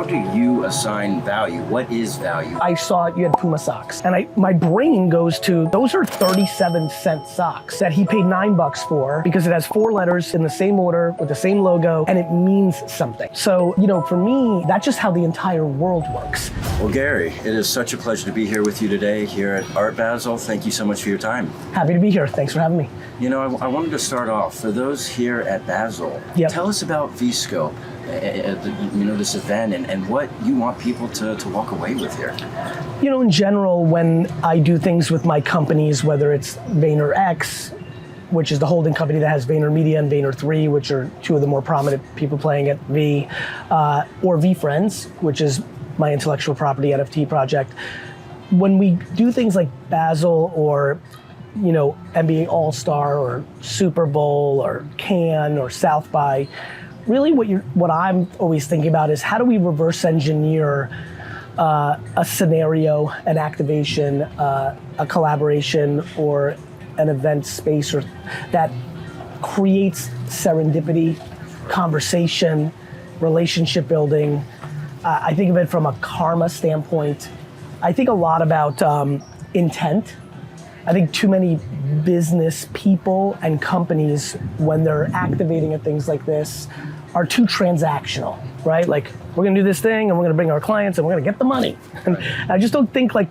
do you assign value? What is value? I saw you had Puma socks, and my brain goes to, those are 37-cent socks that he paid $9 for because it has 4 letters in the same order with the same logo, and it means something. So, for me, that's just how the entire world works. Well, Gary, it is such a pleasure to be here with you today here at Art Basel. Thank you so much for your time. Happy to be here. Thanks for having me. I wanted to start off, for those here at Basel, tell us about VSCO, this event, and what you want people to walk away with here. In general, when I do things with my companies, whether it's VaynerX, which is the holding company that has VaynerMedia and Vayner3, which are 2 of the more prominent people playing at V, or VeeFriends, which is my intellectual property NFT project. When we do things like Basel or NBA All-Star or Super Bowl or Cannes or South by, really what I'm always thinking about is how do we reverse engineer a scenario, an activation, a collaboration, or an event space or that creates serendipity, conversation, relationship building. I think of it from a karma standpoint. I think a lot about intent. I think too many business people and companies, when they're activating at things like this, are too transactional, right? Like, we're gonna do this thing and we're gonna bring our clients and we're gonna get the money. And I just don't think I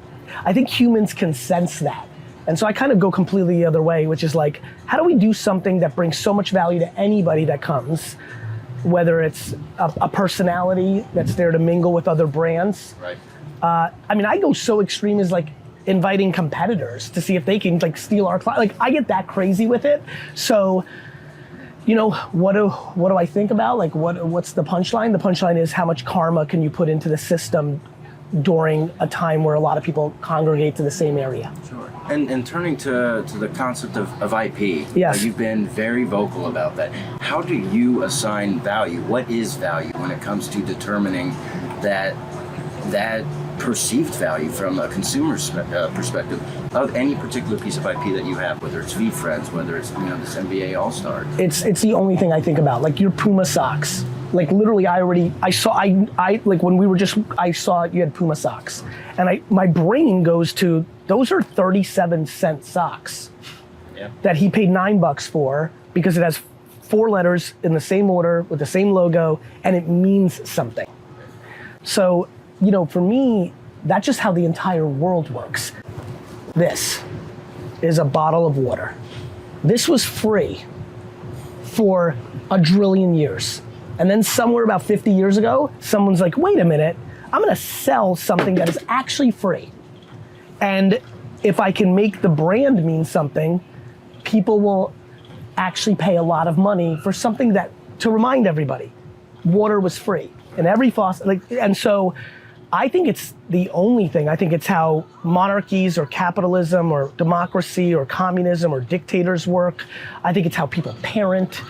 think humans can sense that. And so I kind of go completely the other way, which is like, how do we do something that brings so much value to anybody that comes, whether it's a personality that's there to mingle with other brands. Right. I go so extreme as inviting competitors to see if they can steal our client. I get that crazy with it. So, what do I think about? What's the punchline? The punchline is how much karma can you put into the system during a time where a lot of people congregate to the same area. Sure. And turning to the concept of IP, yes. You've been very vocal about that. How do you assign value? What is value when it comes to determining that perceived value from a consumer's perspective of any particular piece of IP that you have, whether it's VeeFriends, whether it's this NBA All-Star? It's the only thing I think about, your Puma socks. Literally, I saw you had Puma socks, and my brain goes to, those are 37-cent socks that he paid $9 for because it has 4 letters in the same order with the same logo, and it means something. So, for me, that's just how the entire world works. This is a bottle of water. This was free for a trillion years. And then somewhere about 50 years ago, someone's like, wait a minute, I'm gonna sell something that is actually free. And if I can make the brand mean something, people will actually pay a lot of money for something that, to remind everybody, water was free. And every faucet, and so I think it's the only thing. I think it's how monarchies or capitalism or democracy or communism or dictators work. I think it's how people parent.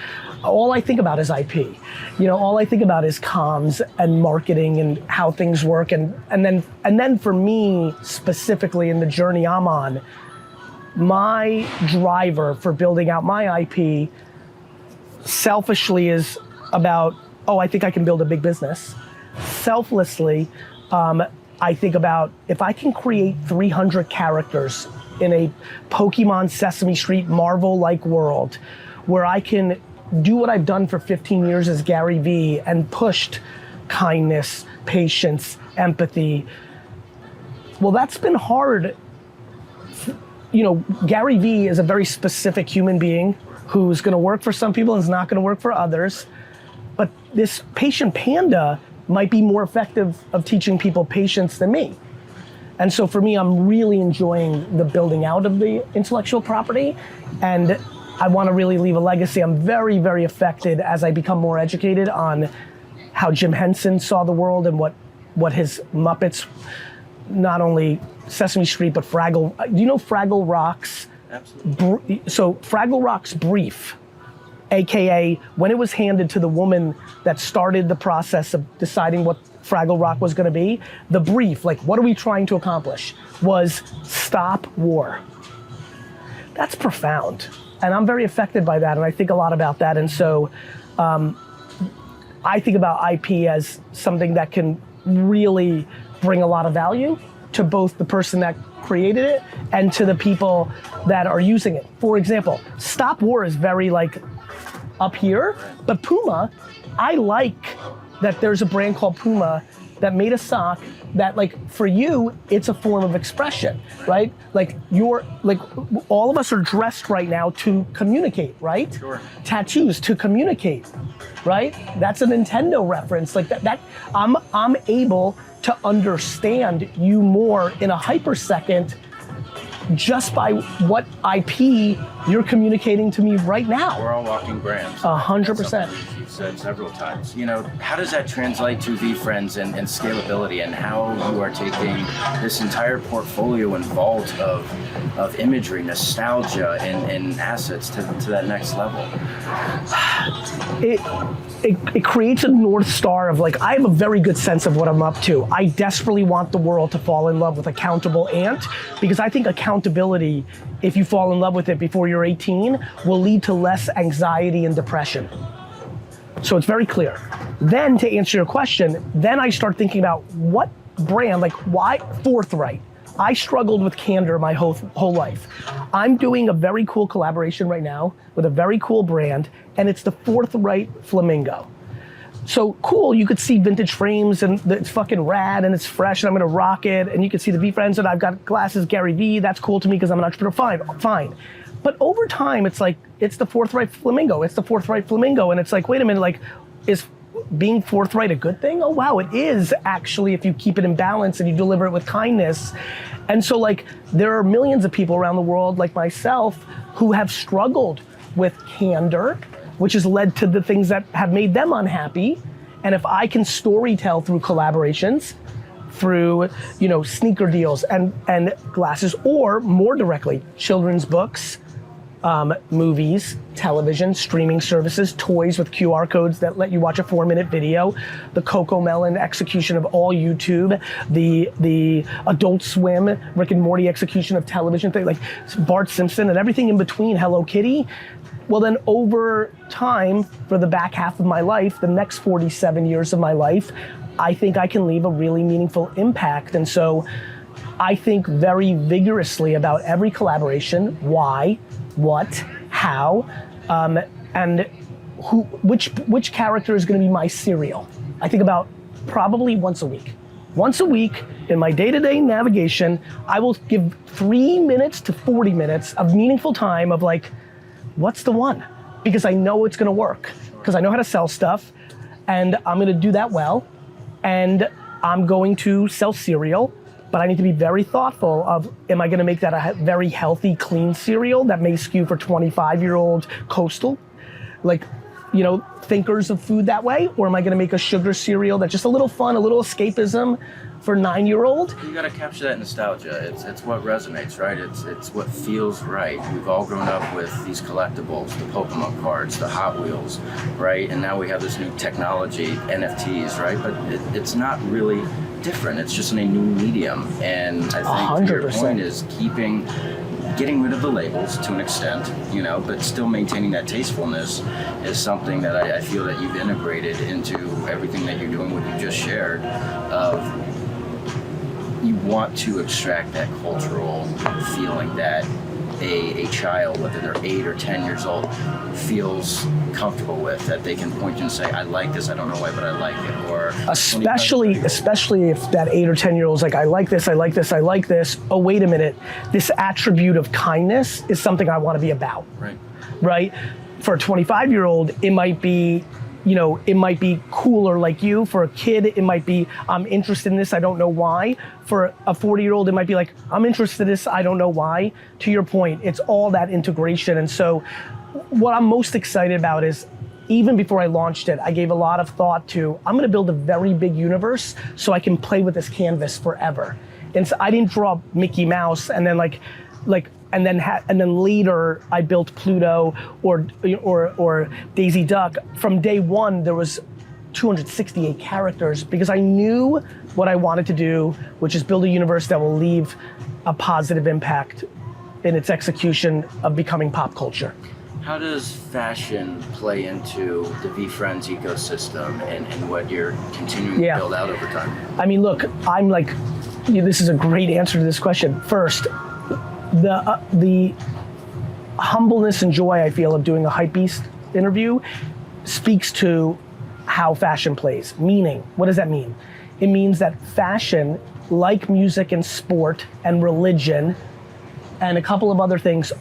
All I think about is IP. All I think about is comms and marketing and how things work. And then for me, specifically in the journey I'm on, my driver for building out my IP selfishly is about, I think I can build a big business. Selflessly, I think about, if I can create 300 characters in a Pokemon Sesame Street Marvel-like world where I can do what I've done for 15 years as GaryVee and pushed kindness, patience, empathy. Well, that's been hard. GaryVee is a very specific human being who's gonna work for some people and is not gonna work for others. But this patient panda might be more effective of teaching people patience than me. And so for me, I'm really enjoying the building out of the intellectual property, and I want to really leave a legacy. I'm very, very affected as I become more educated on how Jim Henson saw the world and what his Muppets, not only Sesame Street, but Fraggle. Do you know Fraggle Rock's? Absolutely. So Fraggle Rock's brief, AKA when it was handed to the woman that started the process of deciding what Fraggle Rock was gonna be, the brief, what are we trying to accomplish, was stop war. That's profound. And I'm very affected by that, and I think a lot about that. And so I think about IP as something that can really bring a lot of value to both the person that created it and to the people that are using it. For example, Stop War is very like up here, but Puma, I like that there's a brand called Puma that made a sock that, like, for you, it's a form of expression, right? Like all of us are dressed right now to communicate, right? Sure. Tattoos to communicate, right? That's a Nintendo reference. Like that I'm able to understand you more in a hypersecond just by what IP you're communicating to me right now. We're all walking brands. 100%. You've said several times. You know, how does that translate to VeeFriends and scalability, and how you are taking this entire portfolio and vault of imagery, nostalgia, and assets to that next level? It creates a North Star of like, I have a very good sense of what I'm up to. I desperately want the world to fall in love with Accountable Ant, because I think accountability, if you fall in love with it before you're 18, will lead to less anxiety and depression. So it's very clear. Then to answer your question, then I start thinking about what brand, like why Forthright. I struggled with candor my whole life. I'm doing a very cool collaboration right now with a very cool brand, and it's the Forthright Flamingo. So cool, you could see vintage frames and it's fucking rad and it's fresh and I'm gonna rock it, and you can see the VeeFriends and I've got glasses, GaryVee, that's cool to me because I'm an entrepreneur, fine. But over time, it's like, it's the Forthright Flamingo, it's the Forthright Flamingo, and it's like, wait a minute, like, is being forthright a good thing? Oh wow, it is actually, if you keep it in balance and you deliver it with kindness. And so like, there are millions of people around the world like myself who have struggled with candor, which has led to the things that have made them unhappy. And if I can storytell through collaborations, through, you know, sneaker deals and glasses, or more directly, children's books, movies, television, streaming services, toys with QR codes that let you watch a 4-minute video, the Coco Melon execution of all YouTube, the Adult Swim, Rick and Morty execution of television, thing like Bart Simpson and everything in between, Hello Kitty. Well then over time, for the back half of my life, the next 47 years of my life, I think I can leave a really meaningful impact. And so I think very vigorously about every collaboration, why, what, how, and which character is gonna be my cereal. I think about probably once a week. Once a week in my day-to-day navigation, I will give 3 minutes to 40 minutes of meaningful time of like, what's the one? Because I know it's gonna work, because I know how to sell stuff, and I'm gonna do that well, and I'm going to sell cereal, but I need to be very thoughtful of, am I gonna make that a very healthy, clean cereal that may skew for 25-year-old coastal, like, you know, thinkers of food that way? Or am I gonna make a sugar cereal that's just a little fun, a little escapism for 9-year-old? You gotta capture that nostalgia. It's what resonates, right? It's what feels right. We've all grown up with these collectibles, the Pokemon cards, the Hot Wheels, right? And now we have this new technology, NFTs, right? But it's not really different. It's just in a new medium. And I think 100%. Your point is getting rid of the labels to an extent, you know, but still maintaining that tastefulness is something that I feel that you've integrated into everything that you're doing, what you just shared, of you want to extract that cultural feeling that a child, whether they're 8 or 10 years old, feels comfortable with, that they can point to and say, I like this, I don't know why, but I like it. Or especially if that 8 or 10-year-old's like, I like this, I like this, I like this. Oh, wait a minute, this attribute of kindness is something I want to be about. Right? For a 25-year-old, it might be, you know, it might be cooler like you. For a kid, it might be, I'm interested in this, I don't know why. For a 40-year-old, it might be like, I'm interested in this, I don't know why. To your point, it's all that integration. And so what I'm most excited about is, even before I launched it, I gave a lot of thought to, I'm gonna build a very big universe so I can play with this canvas forever. And so I didn't draw Mickey Mouse and then and then later I built Pluto or Daisy Duck. From day one, there was 268 characters, because I knew what I wanted to do, which is build a universe that will leave a positive impact in its execution of becoming pop culture. How does fashion play into the VeeFriends ecosystem and what you're continuing to build out over time? I mean, look, I'm like, this is a great answer to this question. First, the humbleness and joy I feel of doing a Hypebeast interview speaks to how fashion plays. Meaning, what does that mean? It means that fashion, like music and sport and religion and a couple of other things,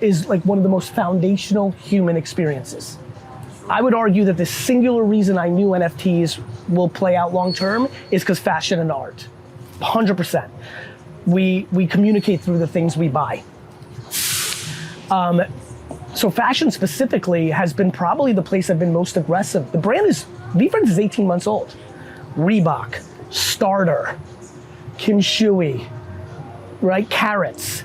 is like one of the most foundational human experiences. I would argue that the singular reason I knew NFTs will play out long term is because fashion and art, 100%. We communicate through the things we buy. So fashion specifically has been probably the place I've been most aggressive. The brand VeeFriends is 18 months old. Reebok, Starter, Kim Shui, right? Carrots,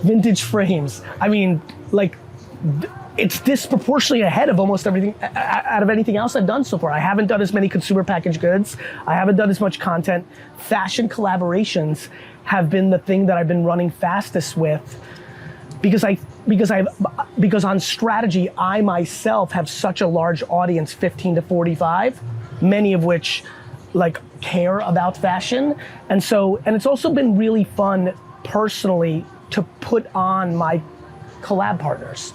vintage frames. I mean, like, it's disproportionately ahead of almost everything, out of anything else I've done so far. I haven't done as many consumer packaged goods. I haven't done as much content. Fashion collaborations have been the thing that I've been running fastest with because on strategy, I myself have such a large audience, 15 to 45, many of which like care about fashion. And it's also been really fun personally to put on my collab partners.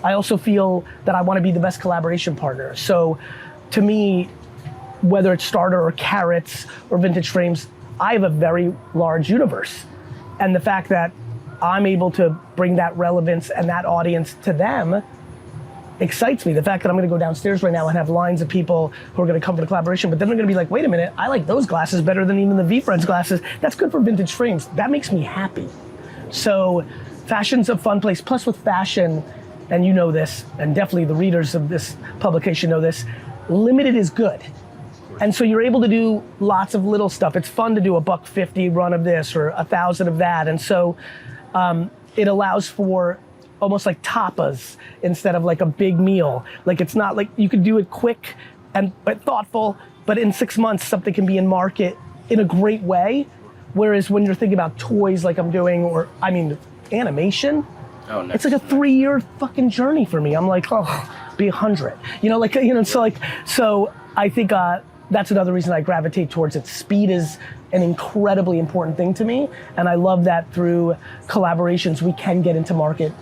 I also feel that I want to be the best collaboration partner. So to me, whether it's Starter or Carrots or Vintage Frames, I have a very large universe. And the fact that I'm able to bring that relevance and that audience to them excites me. The fact that I'm gonna go downstairs right now and have lines of people who are gonna come for the collaboration, but then they're gonna be like, wait a minute, I like those glasses better than even the VeeFriends glasses. That's good for Vintage Frames. That makes me happy. So fashion's a fun place. Plus with fashion, and you know this, and definitely the readers of this publication know this, limited is good. And so you're able to do lots of little stuff. It's fun to do a $150 run of this or 1,000 of that. And so it allows for almost like tapas instead of like a big meal. Like it's not like, you could do it quick but thoughtful, but in 6 months something can be in market in a great way. Whereas when you're thinking about toys like I'm doing, or I mean, animation, it's like a 3-year fucking journey for me. I'm like, oh, be 100. So I think that's another reason I gravitate towards it. Speed is an incredibly important thing to me, and I love that through collaborations we can get into market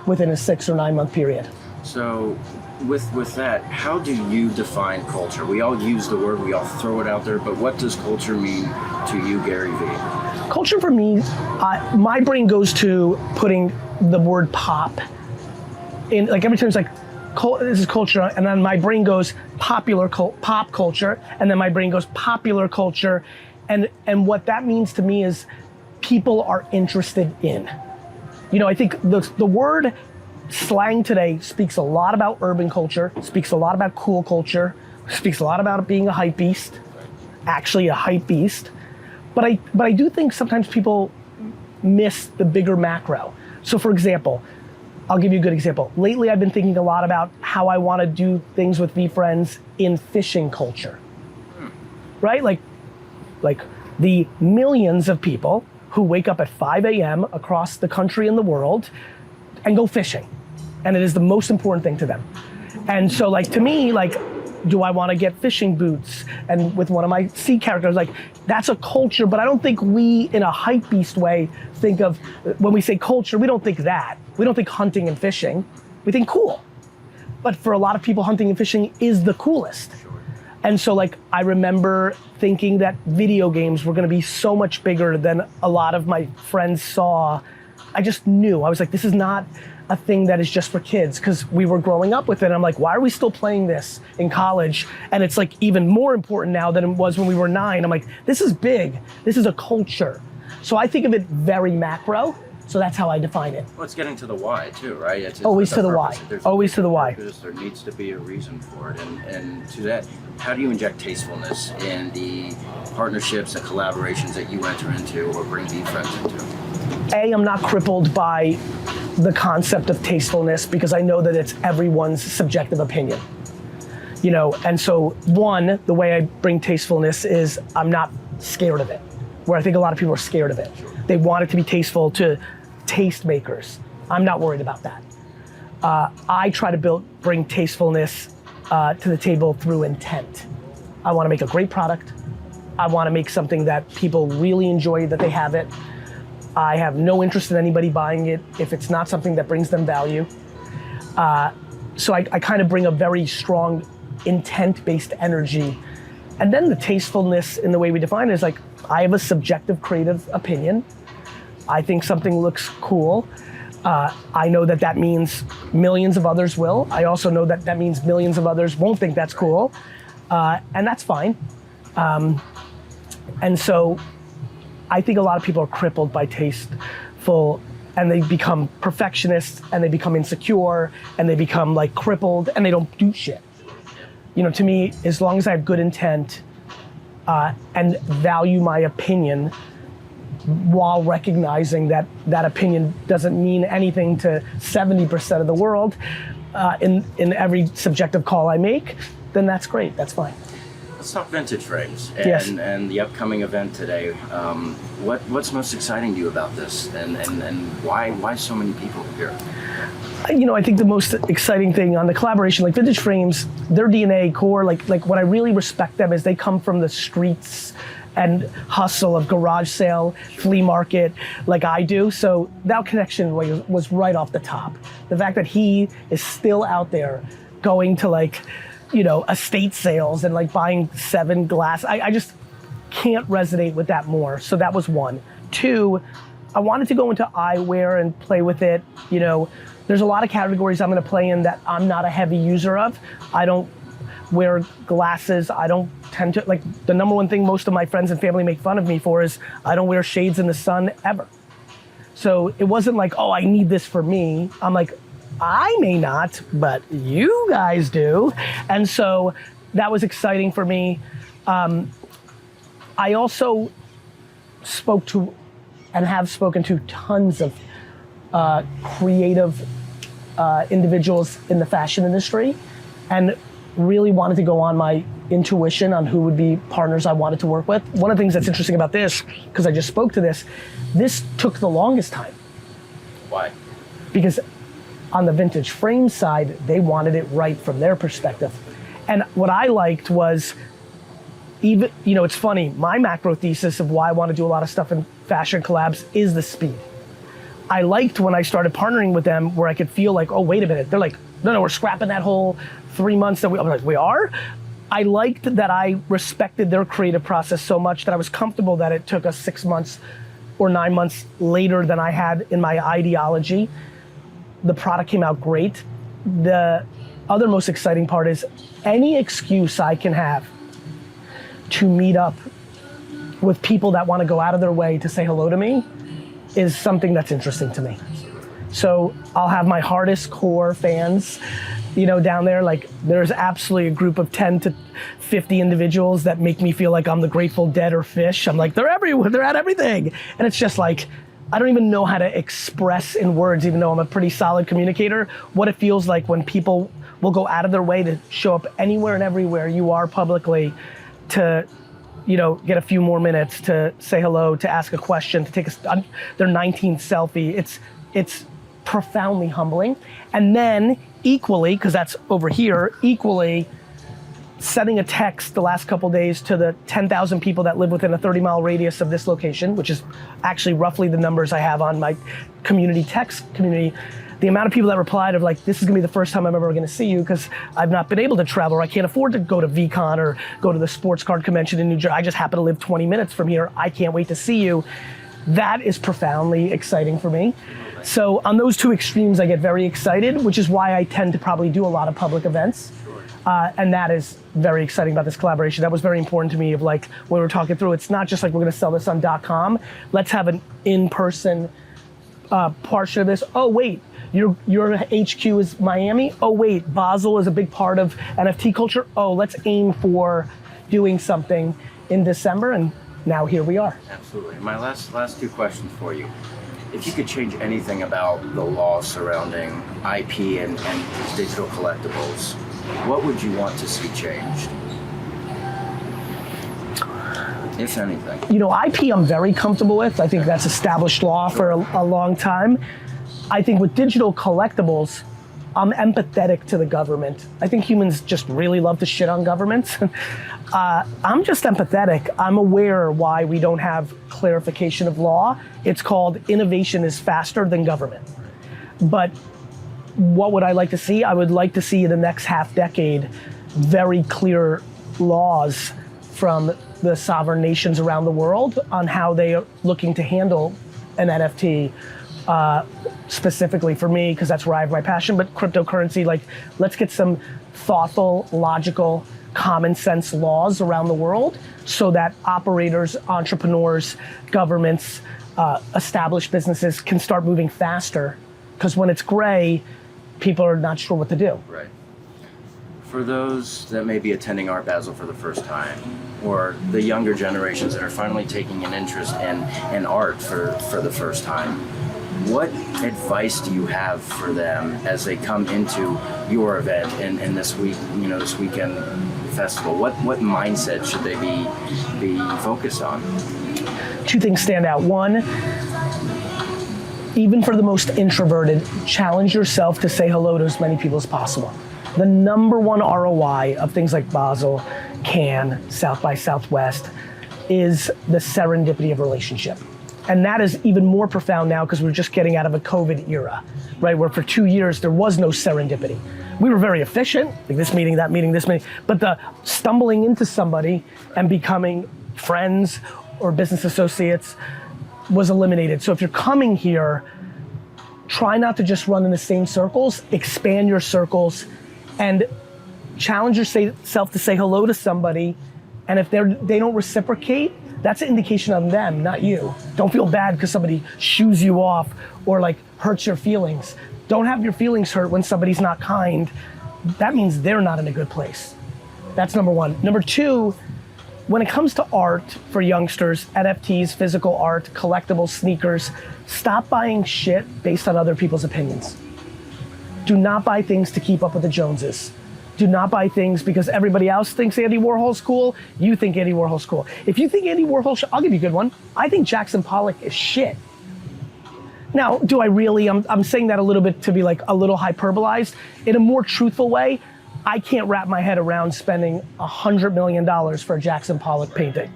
within a 6 or 9 month period. So with that, how do you define culture? We all use the word, we all throw it out there, but what does culture mean to you, GaryVee? Culture for me, my brain goes to putting the word pop in, like every time it's like, this is culture, and then my brain goes pop culture, and then my brain goes popular culture, and what that means to me is people are interested in. You know, I think the word slang today speaks a lot about urban culture, speaks a lot about cool culture, speaks a lot about it being a hype beast, actually a hype beast, but I do think sometimes people miss the bigger macro. So for example, I'll give you a good example. Lately, I've been thinking a lot about how I want to do things with VeeFriends in fishing culture, right? Like the millions of people who wake up at 5 a.m. across the country and the world and go fishing. And it is the most important thing to them. And so like to me, like, do I want to get fishing boots? And with one of my sea characters, like that's a culture, but I don't think we in a hype beast way think of, when we say culture, we don't think that. We don't think hunting and fishing, we think cool. But for a lot of people, hunting and fishing is the coolest. And so like, I remember thinking that video games were gonna be so much bigger than a lot of my friends saw. I just knew, I was like, this is not a thing that is just for kids, because we were growing up with it. I'm like, why are we still playing this in college? And it's like even more important now than it was when we were 9. I'm like, this is big, this is a culture. So I think of it very macro, so that's how I define it. Well, it's getting to the why too, right? It's always to the why, always to the why. There needs to be a reason for it, and to that, how do you inject tastefulness in the partnerships and collaborations that you enter into or bring VeeFriends into? I'm not crippled by the concept of tastefulness because I know that it's everyone's subjective opinion. You know, and so one, the way I bring tastefulness is I'm not scared of it, where I think a lot of people are scared of it. They want it to be tasteful to tastemakers. I'm not worried about that. I try to bring tastefulness to the table through intent. I want to make a great product. I want to make something that people really enjoy, that they have it. I have no interest in anybody buying it if it's not something that brings them value. So I kind of bring a very strong intent-based energy. And then the tastefulness in the way we define it is like, I have a subjective creative opinion. I think something looks cool. I know that means millions of others will. I also know that means millions of others won't think that's cool. And that's fine. And so I think a lot of people are crippled by tasteful, and they become perfectionists, and they become insecure, and they become like crippled, and they don't do shit. You know, to me, as long as I have good intent and value my opinion, while recognizing that opinion doesn't mean anything to 70% of the world in every subjective call I make, then that's great, that's fine. Let's talk vintage frames and, yes. and the upcoming event today. What's most exciting to you about this, and why so many people here? You know, I think the most exciting thing on the collaboration, like vintage frames, their DNA core, like what I really respect them is they come from the streets and hustle of garage sale, flea market, like I do. So that connection was right off the top. The fact that he is still out there going to like, you know, estate sales and like buying 7 glass, I just can't resonate with that more. So that was one. 2, I wanted to go into eyewear and play with it. You know, there's a lot of categories I'm gonna play in that I'm not a heavy user of. I don't wear glasses. I don't tend to, like, the number one thing most of my friends and family make fun of me for is I don't wear shades in the sun ever. So it wasn't like, oh, I need this for me. I'm like, I may not, but you guys do. And so that was exciting for me. I also spoke to and have spoken to tons of creative individuals in the fashion industry, and really wanted to go on my intuition on who would be partners I wanted to work with. One of the things that's interesting about this, because I just spoke to this took the longest time. Why? Because on the vintage frame side, they wanted it right from their perspective. And what I liked was, even, you know, it's funny, my macro thesis of why I want to do a lot of stuff in fashion collabs is the speed. I liked when I started partnering with them where I could feel like, oh, wait a minute. They're like, no, we're scrapping that whole 3 months that I'm like, we are? I liked that I respected their creative process so much that I was comfortable that it took us 6 months or 9 months later than I had in my ideology. The product came out great. The other most exciting part is any excuse I can have to meet up with people that want to go out of their way to say hello to me is something that's interesting to me. So I'll have my hardest core fans, you know, down there. Like, there's absolutely a group of 10 to 50 individuals that make me feel like I'm the Grateful Dead or Fish. I'm like, they're everywhere, they're at everything. And it's just like, I don't even know how to express in words, even though I'm a pretty solid communicator, what it feels like when people will go out of their way to show up anywhere and everywhere you are publicly to, you know, get a few more minutes to say hello, to ask a question, to take their 19th selfie. It's profoundly humbling. And then equally, because that's over here, equally sending a text the last couple days to the 10,000 people that live within a 30-mile radius of this location, which is actually roughly the numbers I have on my community text community. The amount of people that replied of like, this is gonna be the first time I'm ever gonna see you because I've not been able to travel, or I can't afford to go to VCon or go to the sports card convention in New Jersey. I just happen to live 20 minutes from here. I can't wait to see you. That is profoundly exciting for me. So on those two extremes, I get very excited, which is why I tend to probably do a lot of public events. And that is very exciting about this collaboration. That was very important to me of like, when we were talking through, it's not just like we're gonna sell this on .com. Let's have an in-person portion of this. Oh wait, your HQ is Miami? Oh wait, Basel is a big part of NFT culture? Oh, let's aim for doing something in December, and now here we are. Absolutely. My last two questions for you. If you could change anything about the law surrounding IP and digital collectibles, what would you want to see changed? If anything. You know, IP I'm very comfortable with. I think that's established law for a long time. I think with digital collectibles, I'm empathetic to the government. I think humans just really love to shit on governments. I'm just empathetic. I'm aware why we don't have clarification of law. It's called innovation is faster than government. But what would I like to see? I would like to see in the next half decade very clear laws from the sovereign nations around the world on how they are looking to handle an NFT. Specifically for me, because that's where I have my passion, but cryptocurrency, like, let's get some thoughtful, logical, common sense laws around the world so that operators, entrepreneurs, governments, established businesses can start moving faster. Because when it's gray, people are not sure what to do. Right. For those that may be attending Art Basel for the first time, or the younger generations that are finally taking an interest in art for the first time, what advice do you have for them as they come into your event and this week, this weekend festival? What mindset should they be focused on? Two things stand out. One, even for the most introverted, challenge yourself to say hello to as many people as possible. The number one ROI of things like Basel, Cannes, South by Southwest is the serendipity of relationship. And that is even more profound now because we're just getting out of a COVID era, right? Where for 2 years there was no serendipity. We were very efficient, like this meeting, that meeting, this meeting, but the stumbling into somebody and becoming friends or business associates was eliminated. So if you're coming here, try not to just run in the same circles, expand your circles, and challenge yourself to say hello to somebody. And if they don't reciprocate, that's an indication on them, not you. Don't feel bad because somebody shoos you off or like hurts your feelings. Don't have your feelings hurt when somebody's not kind. That means they're not in a good place. That's number one. Number two, when it comes to art for youngsters, NFTs, physical art, collectibles, sneakers, stop buying shit based on other people's opinions. Do not buy things to keep up with the Joneses. Do not buy things because everybody else thinks Andy Warhol's cool, you think Andy Warhol's cool. If you think Andy Warhol, I'll give you a good one. I think Jackson Pollock is shit. Now, do I really, I'm saying that a little bit to be like a little hyperbolized. In a more truthful way, I can't wrap my head around spending $100 million for a Jackson Pollock painting.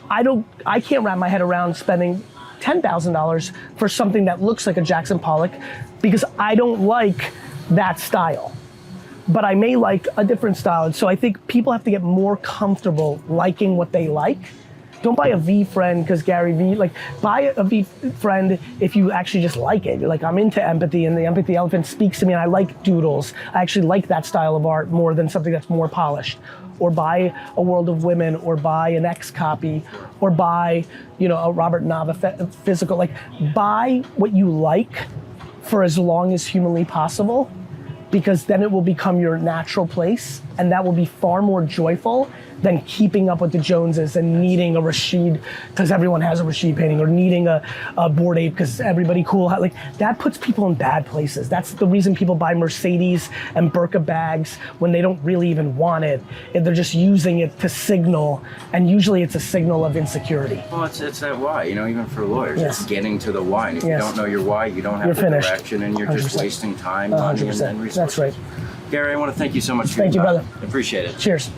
I can't wrap my head around spending $10,000 for something that looks like a Jackson Pollock because I don't like that style. But I may like a different style. And so I think people have to get more comfortable liking what they like. Don't buy a VeeFriend because GaryVee, like buy a VeeFriend if you actually just like it. You're like, I'm into empathy and the empathy elephant speaks to me and I like doodles. I actually like that style of art more than something that's more polished. Or buy a World of Women, or buy an X copy, or buy, a Robert Nava physical. Like buy what you like for as long as humanly possible, because then it will become your natural place and that will be far more joyful than keeping up with the Joneses and needing a Rashid because everyone has a Rashid painting, or needing a Bored Ape because everybody cool. Like that puts people in bad places. That's the reason people buy Mercedes and Birka bags when they don't really even want it. And they're just using it to signal, and usually it's a signal of insecurity. Well, it's that why, even for lawyers, Yes. It's getting to the why. And if Yes. you don't know your why, you don't have You're the finished. direction, and you're 100%. just wasting time, money, and resources. That's right. Gary, I want to thank you so much for Thank your you, time. brother. Appreciate it. Cheers.